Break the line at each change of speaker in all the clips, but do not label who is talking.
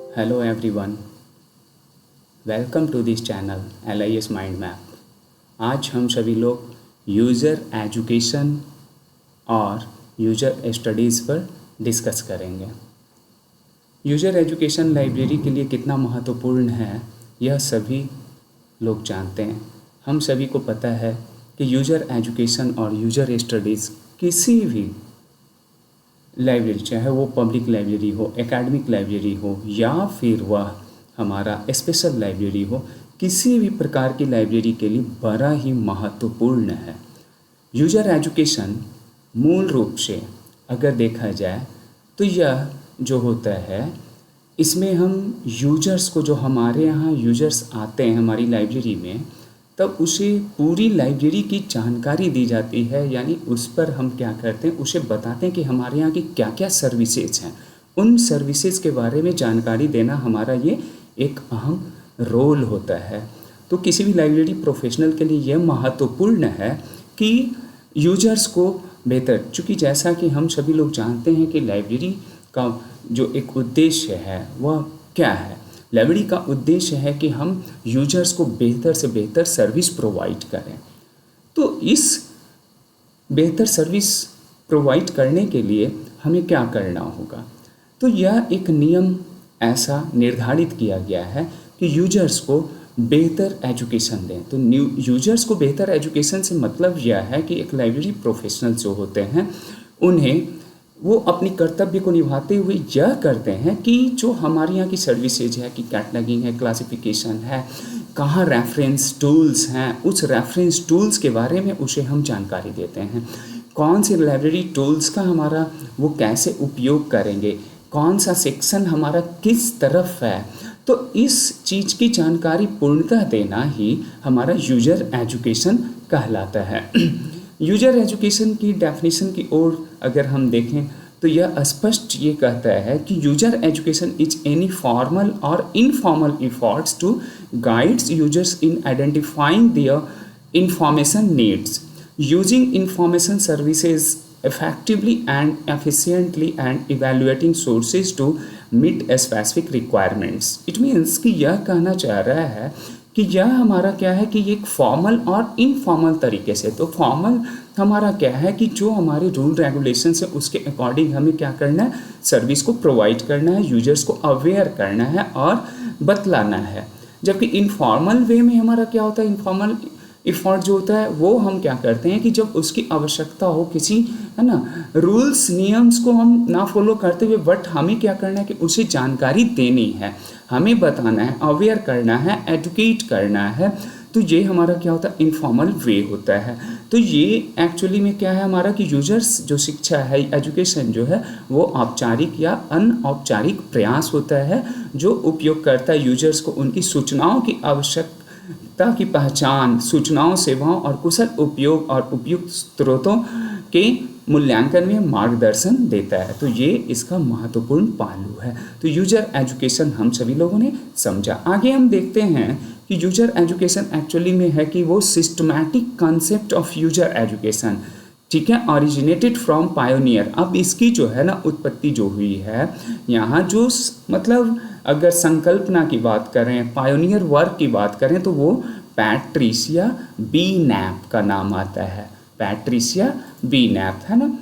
Hello everyone, welcome to this channel LIS mind map. आज हम सभी लोग यूज़र एजुकेशन और यूज़र स्टडीज़ पर डिस्कस करेंगे। यूज़र एजुकेशन लाइब्रेरी के लिए कितना महत्वपूर्ण है यह सभी लोग जानते हैं। हम सभी को पता है कि यूज़र एजुकेशन और यूज़र स्टडीज़ किसी भी लाइब्रेरी, चाहे वो पब्लिक लाइब्रेरी हो, एकेडमिक लाइब्रेरी हो या फिर वह हमारा स्पेशल लाइब्रेरी हो, किसी भी प्रकार की लाइब्रेरी के लिए बड़ा ही महत्वपूर्ण है। यूज़र एजुकेशन मूल रूप से अगर देखा जाए तो यह जो होता है, इसमें हम यूजर्स को, जो हमारे यहाँ यूजर्स आते हैं हमारी लाइब्रेरी में, तब उसे पूरी लाइब्रेरी की जानकारी दी जाती है। यानी उस पर हम क्या करते हैं, उसे बताते हैं कि हमारे यहाँ की क्या क्या सर्विसेज हैं। उन सर्विसेज के बारे में जानकारी देना हमारा ये एक अहम रोल होता है। तो किसी भी लाइब्रेरी प्रोफेशनल के लिए यह महत्वपूर्ण है कि यूजर्स को बेहतर, चूँकि जैसा कि हम सभी लोग जानते हैं कि लाइब्रेरी का जो एक उद्देश्य है वह क्या है। लाइब्रेरी का उद्देश्य है कि हम यूजर्स को बेहतर से बेहतर सर्विस प्रोवाइड करें। तो इस बेहतर सर्विस प्रोवाइड करने के लिए हमें क्या करना होगा, तो यह एक नियम ऐसा निर्धारित किया गया है कि यूजर्स को बेहतर एजुकेशन दें। तो यूजर्स को बेहतर एजुकेशन से मतलब यह है कि एक लाइब्रेरी प्रोफेशनल जो होते हैं उन्हें वो अपनी कर्तव्य को निभाते हुए यह करते हैं कि जो हमारे यहाँ की सर्विसेज है, कि कैटलॉगिंग है, क्लासिफिकेशन है, कहाँ रेफरेंस टूल्स हैं, उस रेफरेंस टूल्स के बारे में उसे हम जानकारी देते हैं। कौन से लाइब्रेरी टूल्स का हमारा वो कैसे उपयोग करेंगे, कौन सा सेक्शन हमारा किस तरफ है, तो इस चीज़ की जानकारी पूर्णतः देना ही हमारा यूजर एजुकेशन कहलाता है। यूजर एजुकेशन की डेफिनेशन की ओर अगर हम देखें तो यह स्पष्ट ये कहता है कि user education is any formal और informal efforts to guides users in identifying their information needs, using information services effectively and efficiently and evaluating sources to meet specific requirements। It means कि यह कहना चाह रहा है कि यह हमारा क्या है कि एक फॉर्मल और इनफॉर्मल तरीके से, तो फॉर्मल हमारा क्या है कि जो हमारे रूल रेगुलेशन है उसके अकॉर्डिंग हमें क्या करना है, सर्विस को प्रोवाइड करना है, यूजर्स को अवेयर करना है और बतलाना है। जबकि इनफॉर्मल वे में हमारा क्या होता है, इनफॉर्मल इफ़ॉर्ट जो होता है वो हम क्या करते हैं कि जब उसकी आवश्यकता हो किसी, है ना, रूल्स नियम्स को हम ना फॉलो करते हुए, बट हमें क्या करना है कि उसे जानकारी देनी है, हमें बताना है, अवेयर करना है, एजुकेट करना है। तो ये हमारा क्या होता है, इनफॉर्मल वे होता है। तो ये एक्चुअली में क्या है हमारा कि यूजर्स जो शिक्षा है, एजुकेशन जो है वो औपचारिक या अनौपचारिक प्रयास होता है जो उपयोगकर्ता यूजर्स को उनकी सूचनाओं की आवश्यकता की पहचान, सूचनाओं, सेवाओं और कुशल उपयोग और उपयुक्त स्रोतों के मूल्यांकन में मार्गदर्शन देता है। तो ये इसका महत्वपूर्ण पहलू है। तो यूजर एजुकेशन हम सभी लोगों ने समझा। आगे हम देखते हैं कि यूजर एजुकेशन एक्चुअली में है कि वो systematic concept of user education, ठीक है, ऑरिजिनेटेड फ्रॉम पायोनियर। अब इसकी जो है ना उत्पत्ति जो हुई है यहाँ, जो मतलब अगर संकल्पना की बात करें, पायोनियर वर्क की बात करें, तो वो पैट्रिशिया बी नैप का नाम आता है। पैट्रिशिया बी नैप, है ना।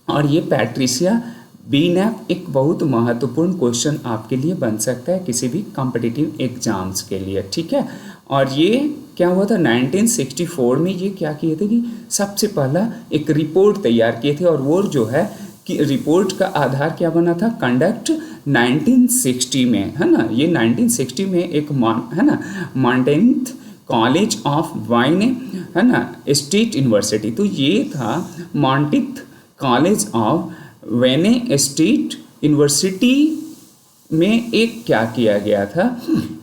और ये पैट्रिशिया बी नैप एक बहुत महत्वपूर्ण क्वेश्चन आपके लिए बन सकता है किसी भी कॉम्पिटिटिव एग्जाम्स के लिए, ठीक है। और ये क्या हुआ था 1964 में, ये क्या किए थे कि सबसे पहला एक रिपोर्ट तैयार किए थे। और वो जो है कि रिपोर्ट का आधार क्या बना था, कंडक्ट 1960 में, है ना। ये 1960 में एक है ना मॉन्टेन्थ कॉलेज ऑफ वाइन, है ना, स्टेट यूनिवर्सिटी। तो ये था मॉन्टिथ कॉलेज ऑफ वेने स्टेट यूनिवर्सिटी में एक क्या किया गया था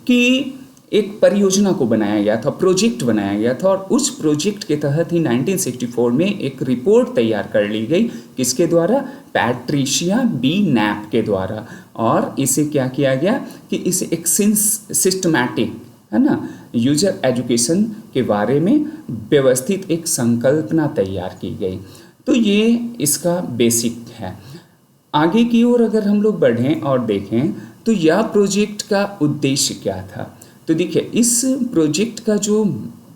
कि एक परियोजना को बनाया गया था, प्रोजेक्ट बनाया गया था। और उस प्रोजेक्ट के तहत ही 1964 में एक रिपोर्ट तैयार कर ली गई, किसके द्वारा, पैट्रिशिया बी नैप के द्वारा। और इसे क्या किया गया कि इसे एक सिस्टमैटिक, है ना, यूजर एजुकेशन के बारे में व्यवस्थित एक संकल्पना तैयार की गई। तो ये इसका बेसिक है। आगे की ओर अगर हम लोग बढ़ें और देखें तो यह प्रोजेक्ट का उद्देश्य क्या था। तो देखिए, इस प्रोजेक्ट का जो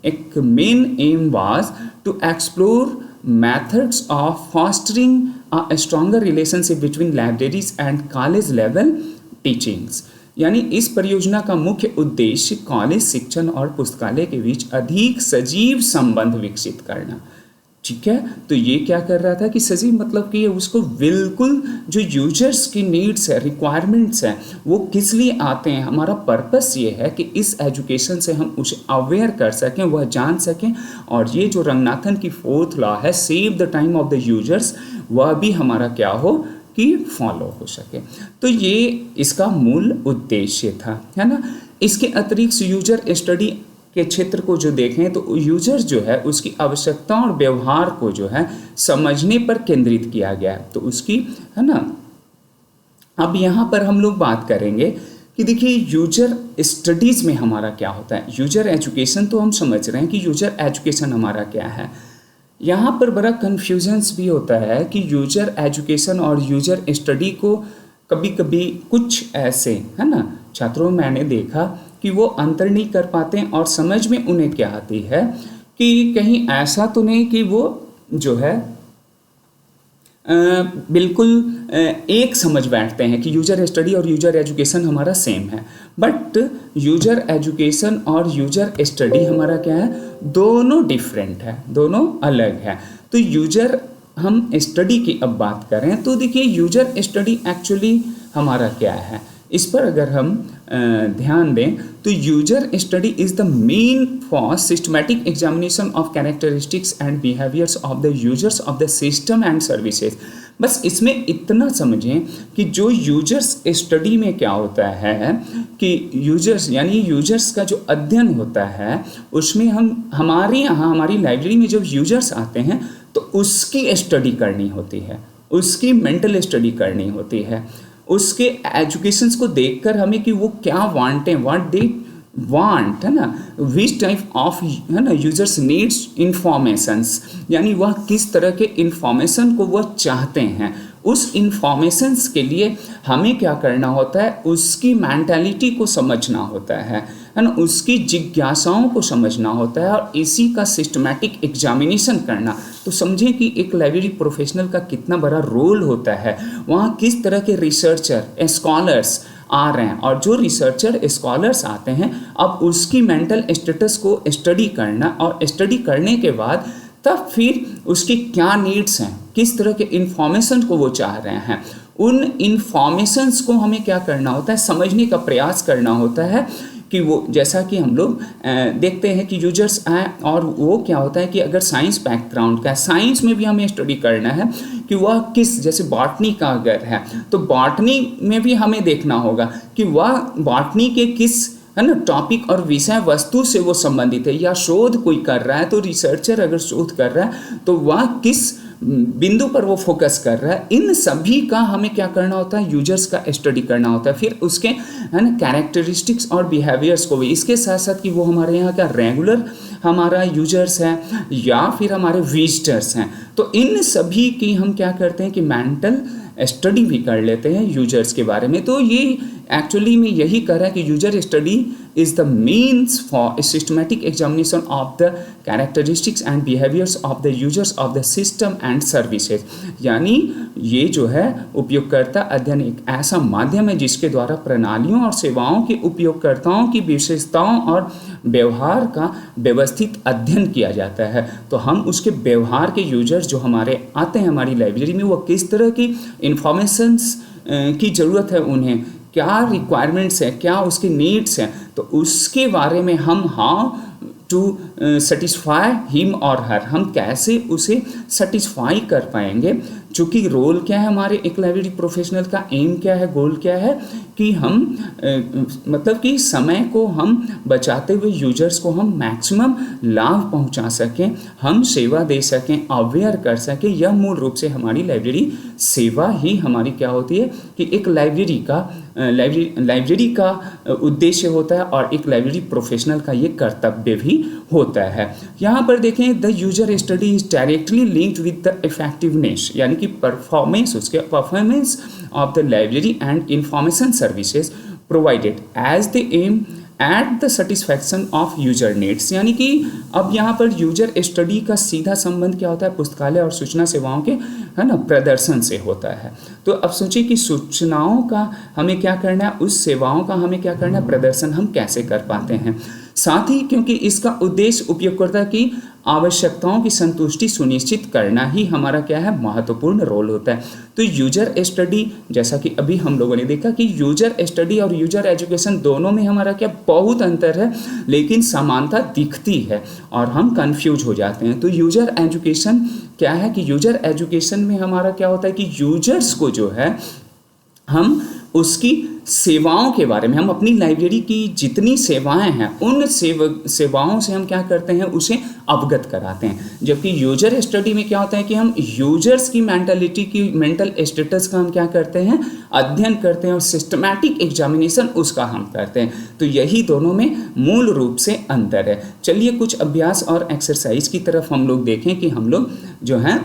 एक main aim was to explore methods of fostering a stronger relationship between libraries and college level teachings। यानी इस परियोजना का मुख्य उद्देश्य कॉलेज शिक्षण और पुस्तकालय के बीच अधिक सजीव संबंध विकसित करना। ठीक है, तो ये क्या कर रहा था कि सजीव मतलब कि उसको बिल्कुल जो यूजर्स की नीड्स है, रिक्वायरमेंट्स है, वो किस लिए आते हैं, हमारा पर्पस ये है कि इस एजुकेशन से हम उसे अवेयर कर सकें, वह जान सकें, और ये जो रंगनाथन की 4th लॉ है, save the time of the users, वह भी हमारा क्या हो कि फॉलो हो सके। तो ये इसका मूल उद्देश्य था, है ना। इसके अतिरिक्त यूजर स्टडी के क्षेत्र को जो देखें तो यूजर जो है उसकी आवश्यकता और व्यवहार को जो है समझने पर केंद्रित किया गया है, तो उसकी, है ना। अब यहाँ पर हम लोग बात करेंगे कि देखिए यूजर स्टडीज़ में हमारा क्या होता है। यूजर एजुकेशन तो हम समझ रहे हैं कि यूजर एजुकेशन हमारा क्या है। यहाँ पर बड़ा कन्फ्यूजन्स भी होता है कि यूजर एजुकेशन और यूजर स्टडी को कभी कभी कुछ ऐसे, है ना, छात्रों में मैंने देखा कि वो अंतर नहीं कर पाते हैं और समझ में उन्हें क्या आती है कि कहीं ऐसा तो नहीं कि वो जो है बिल्कुल एक समझ बैठते हैं कि यूजर स्टडी और यूजर एजुकेशन हमारा सेम है, बट यूजर एजुकेशन और यूजर स्टडी हमारा क्या है, दोनों डिफरेंट है, दोनों अलग है। तो यूजर हम स्टडी की अब बात करें तो देखिए यूजर स्टडी एक्चुअली हमारा क्या है, इस पर अगर हम ध्यान दें तो user study is the main for systematic examination of characteristics and behaviours of the users of the system and services. बस इसमें इतना समझें कि जो यूजर्स स्टडी में क्या होता है कि यूजर्स यानी यूजर्स का जो अध्ययन होता है उसमें हम हमारे यहाँ हमारी लाइब्रेरी में जब यूजर्स आते हैं तो उसकी स्टडी करनी होती है, उसकी मेंटल स्टडी करनी होती है, उसके एजुकेशंस को देखकर हमें कि वो क्या वांट हैं, व्हाट दे वांट, है ना, विच टाइप ऑफ, है ना, यूजर्स नीड्स इंफॉर्मेशंस, यानी वह किस तरह के इंफॉर्मेशन को वह चाहते हैं। उस इंफॉर्मेशंस के लिए हमें क्या करना होता है, उसकी मेंटालिटी को समझना होता है ना, उसकी जिज्ञासाओं को समझना होता है और इसी का सिस्टमैटिक एग्जामिनेशन करना। तो समझें कि एक लाइब्रेरी प्रोफेशनल का कितना बड़ा रोल होता है, वहाँ किस तरह के रिसर्चर स्कॉलर्स आ रहे हैं और जो रिसर्चर स्कॉलर्स आते हैं अब उसकी मेंटल स्टेटस को स्टडी करना और स्टडी करने के बाद तब फिर उसकी क्या नीड्स हैं, किस तरह के इंफॉर्मेशन को वो चाह रहे हैं, उन इंफॉर्मेशंस को हमें क्या करना होता है, समझने का प्रयास करना होता है कि वो, जैसा कि हम लोग देखते हैं कि यूजर्स आए और वो क्या होता है कि अगर साइंस बैकग्राउंड का है, साइंस में भी हमें स्टडी करना है कि वह किस, जैसे बॉटनी का अगर है तो बॉटनी में भी हमें देखना होगा कि वह बॉटनी के किस, है ना, टॉपिक और विषय वस्तु से वो संबंधित है, या शोध कोई कर रहा है तो रिसर्चर अगर शोध कर रहा है तो वह किस बिंदु पर वो फोकस कर रहा है, इन सभी का हमें क्या करना होता है, यूजर्स का स्टडी करना होता है। फिर उसके, है ना, कैरेक्टरिस्टिक्स और बिहेवियर्स को भी, इसके साथ साथ कि वो हमारे यहाँ का रेगुलर हमारा यूजर्स है या फिर हमारे विजिटर्स हैं, तो इन सभी की हम क्या करते हैं कि मेंटल स्टडी भी कर लेते हैं यूजर्स के बारे में। तो ये एक्चुअली में यही कह रहा है कि user study is the means for systematic examination of the characteristics and behaviours of the users of the system and services. यानी ये जो है उपयोगकर्ता अध्ययन एक ऐसा माध्यम है जिसके द्वारा प्रणालियों और सेवाओं के उपयोगकर्ताओं की विशेषताओं और व्यवहार का व्यवस्थित अध्ययन किया जाता है। तो हम उसके व्यवहार के यूजर्स जो हमारे आते हैं हमारी लाइब्रेरी में, वो किस तरह की इंफॉर्मेशंस की ज़रूरत है, उन्हें क्या रिक्वायरमेंट्स हैं, क्या उसके नीड्स हैं, तो उसके बारे में हम हाउ टू सेटिस्फाई हिम और हर, हम कैसे उसे सेटिस्फाई कर पाएंगे। चूँकि रोल क्या है हमारे एक लाइब्रेरी प्रोफेशनल का, एम क्या है, गोल क्या है कि हम मतलब कि समय को हम बचाते हुए यूजर्स को हम मैक्सिमम लाभ पहुंचा सकें, हम सेवा दे सकें, अवेयर कर सकें। यह मूल रूप से हमारी लाइब्रेरी सेवा ही हमारी क्या होती है कि एक लाइब्रेरी का उद्देश्य होता है और एक लाइब्रेरी प्रोफेशनल का ये कर्तव्य भी होता है। यहाँ पर देखें the user study is directly linked with the effectiveness, यानी कि उसके performance of the library and information services provided as the aim at the satisfaction of user needs, यानी कि अब यहाँ पर यूजर स्टडी का सीधा संबंध क्या होता है, पुस्तकालय और सूचना सेवाओं के है ना प्रदर्शन से होता है। तो अब सोचिए कि सूचनाओं का हमें क्या करना है, उस सेवाओं का हमें क्या करना है, प्रदर्शन हम कैसे कर पाते हैं। साथ ही क्योंकि इसका उद्देश्य उपयोगकर्ता की आवश्यकताओं की संतुष्टि सुनिश्चित करना ही हमारा क्या है, महत्वपूर्ण रोल होता है। तो यूजर स्टडी, जैसा कि अभी हम लोगों ने देखा कि यूजर स्टडी और यूजर एजुकेशन दोनों में हमारा क्या बहुत अंतर है, लेकिन समानता दिखती है और हम कंफ्यूज हो जाते हैं। तो यूजर एजुकेशन क्या है कि यूजर एजुकेशन में हमारा क्या होता है कि यूजर्स को जो है हम उसकी सेवाओं के बारे में, हम अपनी लाइब्रेरी की जितनी सेवाएं हैं उन सेवाओं से हम क्या करते हैं, उसे अवगत कराते हैं। जबकि यूजर स्टडी में क्या होता है कि हम यूजर्स की मेंटल स्टेटस का हम क्या करते हैं, अध्ययन करते हैं और सिस्टमैटिक एग्जामिनेशन उसका हम करते हैं। तो यही दोनों में मूल रूप से अंतर है। चलिए कुछ अभ्यास और एक्सरसाइज की तरफ हम लोग देखें कि हम लोग जो है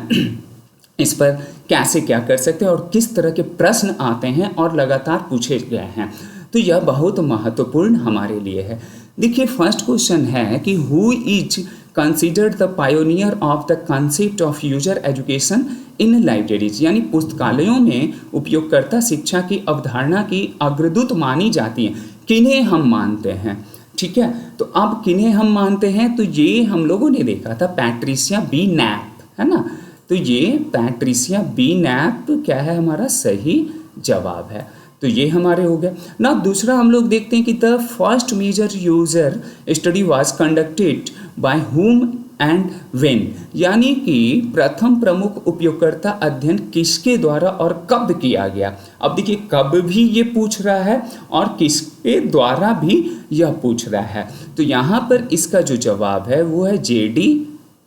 इस पर कैसे क्या कर सकते हैं और किस तरह के प्रश्न आते हैं और लगातार पूछे गए हैं। तो यह बहुत महत्वपूर्ण हमारे लिए है। देखिए फर्स्ट क्वेश्चन है कि who is considered the pioneer of the concept of user education in libraries, यानी पुस्तकालयों में उपयोगकर्ता शिक्षा की अवधारणा की अग्रदूत मानी जाती है। किन्हें हम मानते हैं, ठीक है। तो अब किन्हें हम मानते हैं, तो ये हम लोगों ने देखा था पैट्रिशिया बी नैप, है ना। तो ये पैट्रिशिया बी नैप क्या है, हमारा सही जवाब है। तो ये हमारे हो गए ना। दूसरा हम लोग देखते हैं कि the first major user study was conducted by Hum and Wen, यानी कि प्रथम प्रमुख उपयोगकर्ता अध्ययन किसके द्वारा और कब किया गया। अब देखिए कब भी ये पूछ रहा है और किसके द्वारा भी यह पूछ रहा है। तो यहाँ पर इसका जो जवाब है वो है जेडी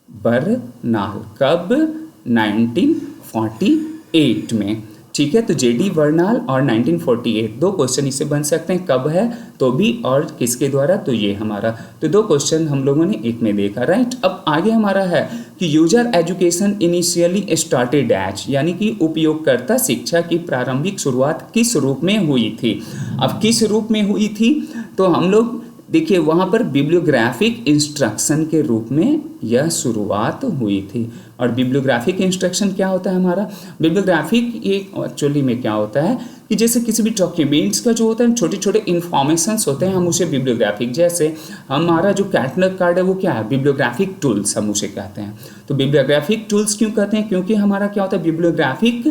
बर्नाल। कब, 1948 में, ठीक है। तो जेडी बर्नाल और 1948 दो क्वेश्चन इससे बन सकते हैं, कब है तो भी और किसके द्वारा, तो ये हमारा। तो दो क्वेश्चन हम लोगों ने एक में देखा, राइट। अब आगे हमारा है कि user education initially started as, यानी कि उपयोगकर्ता शिक्षा की प्रारंभिक शुरुआत किस रूप में हुई थी। अब किस रूप में हुई थी, तो हम लोग देखिए वहाँ पर बिब्लियोग्राफिक इंस्ट्रक्शन के रूप में यह शुरुआत हुई थी। और बिब्लियोग्राफिक इंस्ट्रक्शन क्या होता है हमारा, बिब्लियोग्राफिक ये एक्चुअली में क्या होता है कि जैसे किसी भी डॉक्यूमेंट्स का जो होता है छोटे छोटे इन्फॉर्मेशंस होते हैं, हम उसे बिब्लियोग्राफिक, जैसे हमारा जो कैटलॉग कार्ड है वो क्या है, बिब्लियोग्राफिक टूल्स हम उसे कहते हैं। तो बिब्लियोग्राफिक टूल्स क्यों कहते हैं, क्योंकि हमारा क्या होता है, बिब्लियोग्राफिक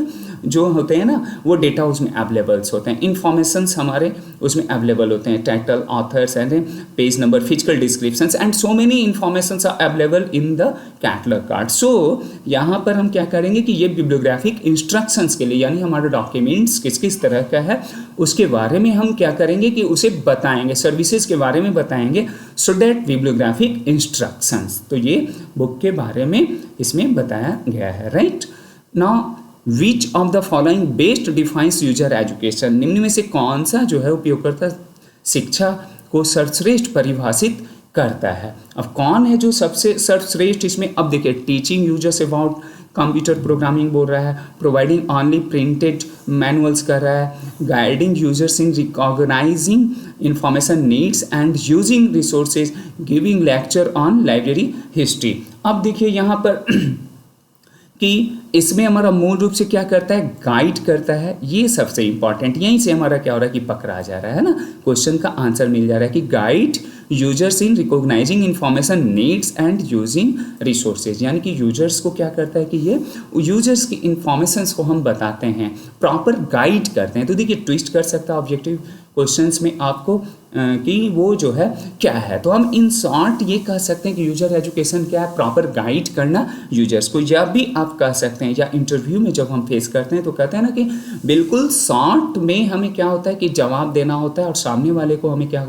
जो होते हैं ना वो डेटा उसमें अवेलेबल्स होते हैं, इन्फॉर्मेशंस हमारे उसमें अवेलेबल होते हैं, title, authors and page number, physical descriptions and so many informations are available in the catalogue card. So यहाँ पर हम क्या करेंगे कि ये बिब्लियोग्राफिक इंस्ट्रक्शंस के लिए, यानी हमारे डॉक्यूमेंट्स किस किस तरह का है उसके बारे में हम क्या करेंगे कि उसे बताएंगे, सर्विसेज के बारे में बताएंगे, सो दैट बिब्लियोग्राफिक इंस्ट्रक्शंस। तो ये बुक के बारे में इसमें बताया गया है, right. Now which of the following best defines user education, निम्न में से कौन सा जो है उपयोगकर्ता शिक्षा को सर्वश्रेष्ठ परिभाषित करता है। अब कौन है जो सबसे सर्वश्रेष्ठ इसमें, अब देखिए teaching users about computer programming बोल रहा है, प्रोवाइडिंग ओनली प्रिंटेड मैनुअल्स कर रहा है, guiding users in recognising information needs and using resources, giving lecture on library history. अब देखिए यहाँ पर कि इसमें हमारा मूल रूप से क्या करता है, गाइड करता है। ये सबसे इंपॉर्टेंट, यहीं से हमारा क्या हो रहा है कि पकड़ा जा रहा है ना, क्वेश्चन का आंसर मिल जा रहा है कि guide users in recognising information needs and using resources, यानी कि यूजर्स को क्या करता है कि ये यूजर्स की इंफॉर्मेशंस को हम बताते हैं, प्रॉपर गाइड करते हैं। तो देखिए ट्विस्ट कर सकता है ऑब्जेक्टिव क्वेश्चंस में आपको कि वो जो है क्या है। तो हम इन शॉर्ट ये कह सकते हैं कि यूजर एजुकेशन क्या है, प्रॉपर गाइड करना यूजर्स को, या भी आप कह सकते हैं, या इंटरव्यू में जब हम फेस करते हैं तो कहते हैं ना कि बिल्कुल शॉर्ट में हमें क्या होता है कि जवाब देना होता है और सामने वाले को हमें क्या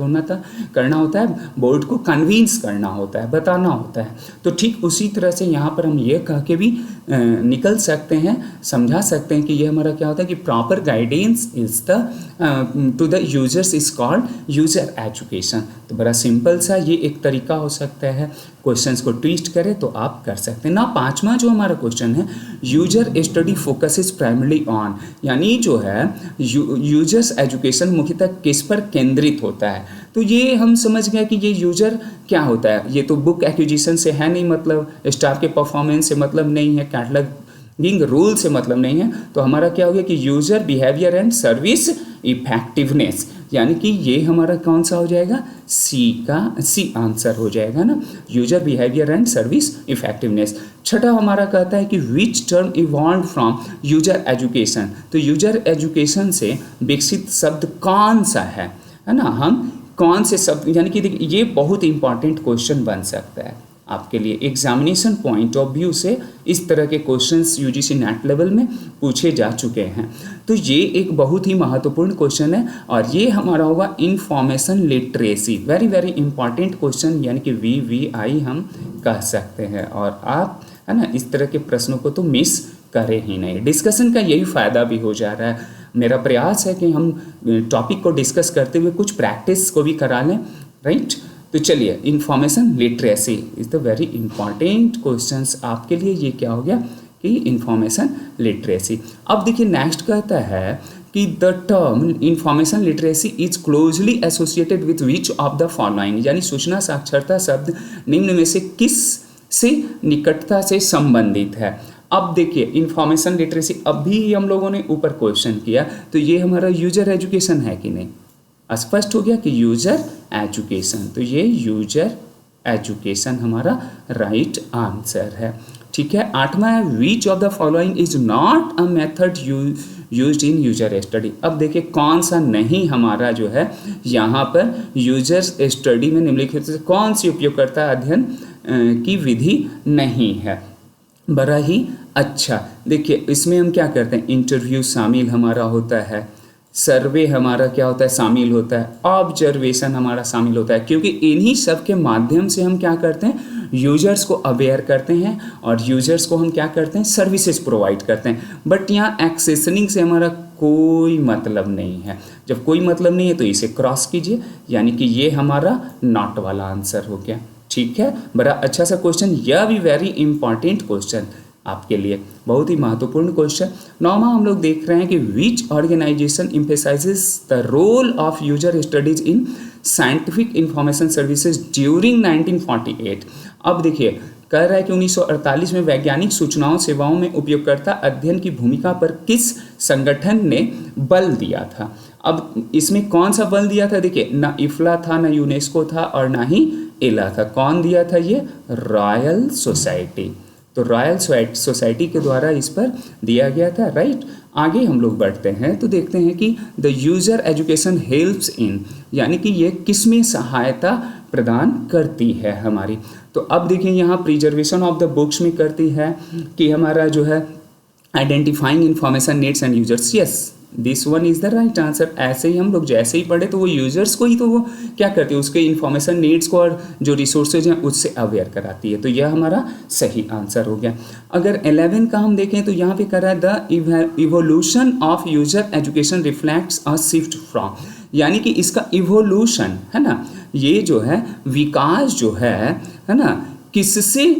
करना होता है, बोर्ड को कन्विंस करना होता है, बताना होता है। तो ठीक उसी तरह से यहाँ पर हम ये कह के भी निकल सकते हैं, समझा सकते हैं कि ये हमारा क्या होता है कि proper guidance is the two the users is called user education. तो बड़ा सिंपल सा ये एक तरीका हो सकता है, क्वेश्चंस को ट्विस्ट करें तो आप कर सकते हैं ना। पांचवा जो हमारा क्वेश्चन है, user study focuses primarily on, यानी जो है यूजर्स एजुकेशन मुख्यतः किस पर केंद्रित होता है। तो ये हम समझ गए कि ये यूजर क्या होता है, ये तो बुक एक्विजिशन से है नहीं मतलब, स्टाफ के परफॉर्मेंस से मतलब नहीं है, कैटलॉगिंग रूल से मतलब नहीं है। तो हमारा क्या हो गया कि user behaviour and service effectiveness, यानी कि ये हमारा कौन सा हो जाएगा, सी आंसर हो जाएगा ना, user behaviour and service effectiveness. छठा हमारा कहता है कि which term evolve from user education. तो यूजर एजुकेशन से विकसित शब्द कौन सा है ना, हम कौन से शब्द, यानी कि देखिए ये बहुत इंपॉर्टेंट क्वेश्चन बन सकता है आपके लिए एग्जामिनेशन पॉइंट ऑफ व्यू से। इस तरह के क्वेश्चंस यूजीसी नेट लेवल में पूछे जा चुके हैं। तो ये एक बहुत ही महत्वपूर्ण क्वेश्चन है और ये हमारा होगा information literacy, very very important question, यानी कि VVI हम कह सकते हैं। और आप है ना इस तरह के प्रश्नों को तो मिस करें ही नहीं। डिस्कशन का यही फ़ायदा भी हो जा रहा है। मेरा प्रयास है कि हम टॉपिक को डिस्कस करते हुए कुछ प्रैक्टिस को भी करा लें, राइट। तो चलिए, information literacy is the very important questions आपके लिए। ये क्या हो गया कि इंफॉर्मेशन लिटरेसी। अब देखिए नेक्स्ट कहता है कि the term information literacy is closely associated with which of the following, यानी सूचना साक्षरता शब्द निम्न में से किस से निकटता से संबंधित है। अब देखिए इंफॉर्मेशन लिटरेसी, अभी हम लोगों ने ऊपर क्वेश्चन किया, तो ये हमारा यूजर एजुकेशन है कि नहीं, स्पष्ट हो गया कि यूजर एजुकेशन। तो ये यूजर एजुकेशन हमारा राइट आंसर है, ठीक है। आठवां है which of the following is not a method used in user study. अब देखिए कौन सा नहीं हमारा जो है यहाँ पर यूजर स्टडी में निम्नलिखित से कौन सी उपयोगकर्ता अध्ययन की विधि नहीं है। बड़ा ही अच्छा, देखिए इसमें हम क्या करते हैं, इंटरव्यू शामिल हमारा होता है, सर्वे हमारा क्या होता है शामिल होता है, ऑब्जर्वेशन हमारा शामिल होता है, क्योंकि इन्हीं सब के माध्यम से हम क्या करते हैं, यूजर्स को अवेयर करते हैं और यूजर्स को हम क्या करते हैं, सर्विसेज प्रोवाइड करते हैं। बट यहाँ एक्सेसनिंग से हमारा कोई मतलब नहीं है। जब कोई मतलब नहीं है तो इसे क्रॉस कीजिए, यानी कि ये हमारा नॉट वाला आंसर हो गया, ठीक है। बड़ा अच्छा सा क्वेश्चन, यह भी वेरी इंपॉर्टेंट क्वेश्चन आपके लिए, बहुत ही महत्वपूर्ण क्वेश्चन। नौवां हम लोग देख रहे हैं कि which organisation emphasises the role of user studies in scientific information services during 1948। अब देखिए कह रहा है कि 1948 में वैज्ञानिक सूचनाओं सेवाओं में उपयोगकर्ता अध्ययन की भूमिका पर किस संगठन ने बल दिया था। अब इसमें कौन सा बल दिया था, देखिए ना इफ्ला था, ना यूनेस्को था और ना ही एला था। कौन दिया था, ये रॉयल सोसाइटी। तो रॉयल सोसाइटी के द्वारा इस पर दिया गया था, राइट। आगे हम लोग बढ़ते हैं तो देखते हैं कि the user education helps in, यानी कि ये किस में सहायता प्रदान करती है हमारी। तो अब देखिए यहाँ प्रिजर्वेशन ऑफ द बुक्स में करती है कि हमारा जो है identifying information needs and users, yes this one is the right answer. ऐसे ही हम लोग जैसे ही पढ़े तो वो यूजर्स को ही तो वो क्या करती है, उसके इन्फॉर्मेशन नीड्स को और जो रिसोर्सेज हैं उससे अवेयर कराती है। तो यह हमारा सही आंसर हो गया। अगर 11 का हम देखें तो यहाँ पे कर रहा है the evolution of user education reflects a shift from, यानी कि इसका इवोल्यूशन है ना, ये जो है विकास जो है ना, किससे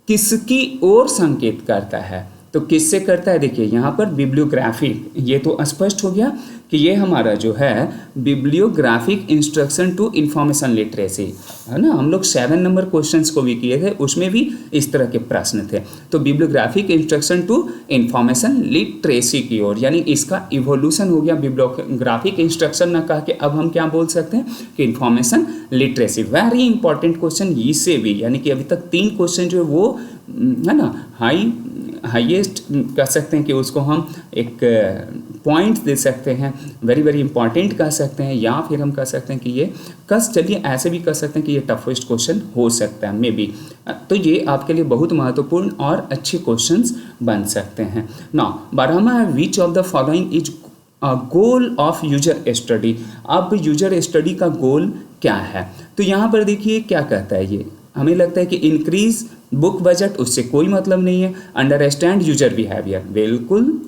किसकी ओर संकेत करता है। तो किससे करता है, देखिए यहाँ पर बिब्लियोग्राफिक, ये तो स्पष्ट हो गया कि ये हमारा जो है bibliographic instruction to information literacy है ना। हम लोग 7 नंबर क्वेश्चंस को भी किए थे, उसमें भी इस तरह के प्रश्न थे। तो bibliographic instruction to information literacy की ओर, यानी इसका इवोल्यूशन हो गया बिब्लियोग्राफिक इंस्ट्रक्शन ना कह के अब हम क्या बोल सकते हैं कि information literacy. Very important question इससे भी, यानी कि अभी तक 3 क्वेश्चन जो है वो है ना हाईएस्ट कह सकते हैं कि उसको हम एक पॉइंट्स दे सकते हैं, वेरी वेरी इंपॉर्टेंट कह सकते हैं, या फिर हम कह सकते हैं कि ये चलिए ऐसे भी कह सकते हैं कि ये टफेस्ट क्वेश्चन हो सकता है मे बी। तो ये आपके लिए बहुत महत्वपूर्ण और अच्छे क्वेश्चंस बन सकते हैं। नाउ 12वां है which of the following is goal of user study. अब यूजर स्टडी का गोल क्या है? तो यहाँ पर देखिए क्या कहता है ये, हमें लगता है कि इंक्रीज बुक बजट, उससे कोई मतलब नहीं है। अंडरस्टैंड यूजर बिहेवियर, बिल्कुल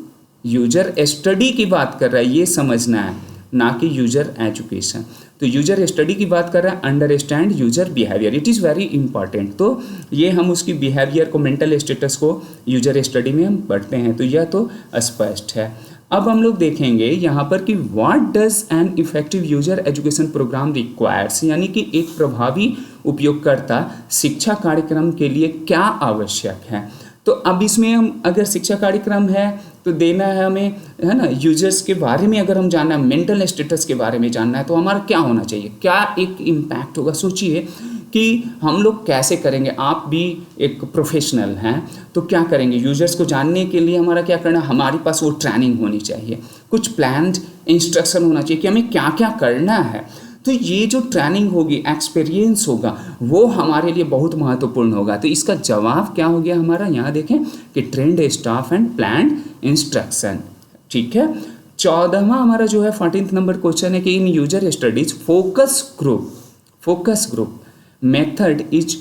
यूजर स्टडी की बात कर रहा है, ये समझना है, ना कि यूजर एजुकेशन। तो यूजर स्टडी की बात कर रहा है, understand user behaviour, it is very important. तो ये हम उसकी बिहेवियर को, मेंटल स्टेटस को यूजर स्टडी में हम पढ़ते हैं, तो यह तो स्पष्ट है। अब हम लोग देखेंगे यहाँ पर कि what does an effective user education program requires, यानी कि एक प्रभावी उपयोगकर्ता शिक्षा कार्यक्रम के लिए क्या आवश्यक है। तो अब इसमें हम अगर शिक्षा कार्यक्रम है तो देना है हमें, है ना, यूजर्स के बारे में अगर हम जानना है, मेंटल स्टेटस के बारे में जानना है, तो हमारा क्या होना चाहिए, क्या एक इम्पैक्ट होगा। सोचिए कि हम लोग कैसे करेंगे, आप भी एक प्रोफेशनल हैं तो क्या करेंगे, यूजर्स को जानने के लिए हमारा क्या करना, हमारे पास वो ट्रेनिंग होनी चाहिए, कुछ प्लान्ड इंस्ट्रक्शन होना चाहिए कि हमें क्या क्या करना है। तो ये जो ट्रेनिंग होगी, एक्सपीरियंस होगा, वो हमारे लिए बहुत महत्वपूर्ण होगा। तो इसका जवाब क्या हो गया हमारा, यहाँ देखें कि trend staff and planned instruction. ठीक है। 14वां हमारा जो है 14th नंबर क्वेश्चन है कि in user studies focus group method is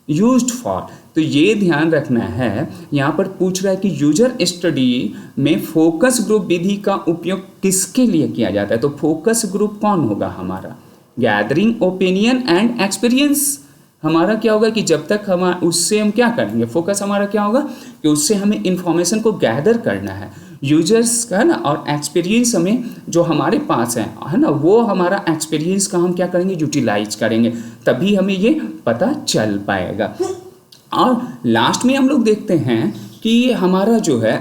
used for. तो ये ध्यान रखना है, यहाँ पर पूछ रहा है कि यूजर स्टडी में फोकस ग्रुप विधि का उपयोग किसके लिए किया जाता है। तो फोकस ग्रुप कौन होगा हमारा, गैदरिंग ओपिनियन एंड एक्सपीरियंस। हमारा क्या होगा कि जब तक हम उससे हम क्या करेंगे, फोकस हमारा क्या होगा कि उससे हमें इंफॉर्मेशन को गैदर करना है, यूजर्स का, है ना, और एक्सपीरियंस हमें जो हमारे पास है ना, वो हमारा एक्सपीरियंस का हम क्या करेंगे, यूटिलाइज करेंगे, तभी हमें ये पता चल पाएगा। और लास्ट में हम लोग देखते हैं कि हमारा जो है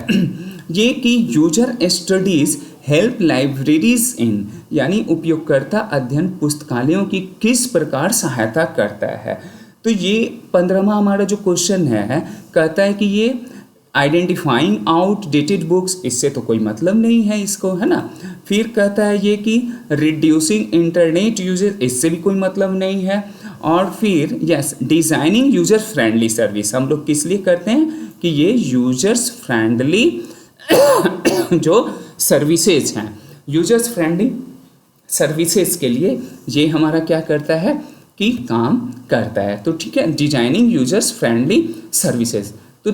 ये कि यूजर स्टडीज़ हेल्प लाइब्रेरीज इन, यानी उपयोगकर्ता अध्ययन पुस्तकालयों की किस प्रकार सहायता करता है। तो ये 15वां हमारा जो क्वेश्चन है कहता है कि ये आइडेंटिफाइंग आउटडेटेड बुक्स, इससे तो कोई मतलब नहीं है इसको, है ना। फिर कहता है ये कि रिड्यूसिंग इंटरनेट यूजेज, इससे भी कोई मतलब नहीं है। और फिर yes, designing user friendly service, हम लोग किस लिए करते हैं कि ये यूजर्स फ्रेंडली जो सर्विसेज हैं, यूजर्स फ्रेंडली सर्विसेज के लिए ये हमारा क्या करता है कि काम करता है। तो ठीक है, डिजाइनिंग यूजर्स फ्रेंडली सर्विसेज। तो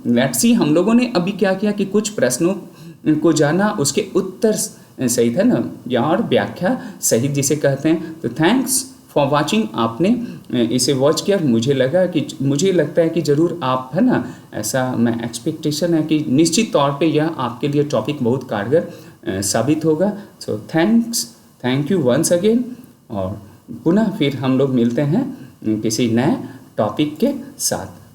लेट्स सी, हम लोगों ने अभी क्या किया कि कुछ प्रश्नों को जाना, उसके उत्तर सही था ना, या और व्याख्या सही जिसे कहते हैं। तो थैंक्स फॉर वाचिंग, आपने इसे वॉच किया। मुझे लगता है कि ज़रूर आप, है ना, ऐसा मैं एक्सपेक्टेशन है कि निश्चित तौर पे यह आपके लिए टॉपिक बहुत कारगर साबित होगा। So thank you once again, और पुनः फिर हम लोग मिलते हैं किसी नए टॉपिक के साथ।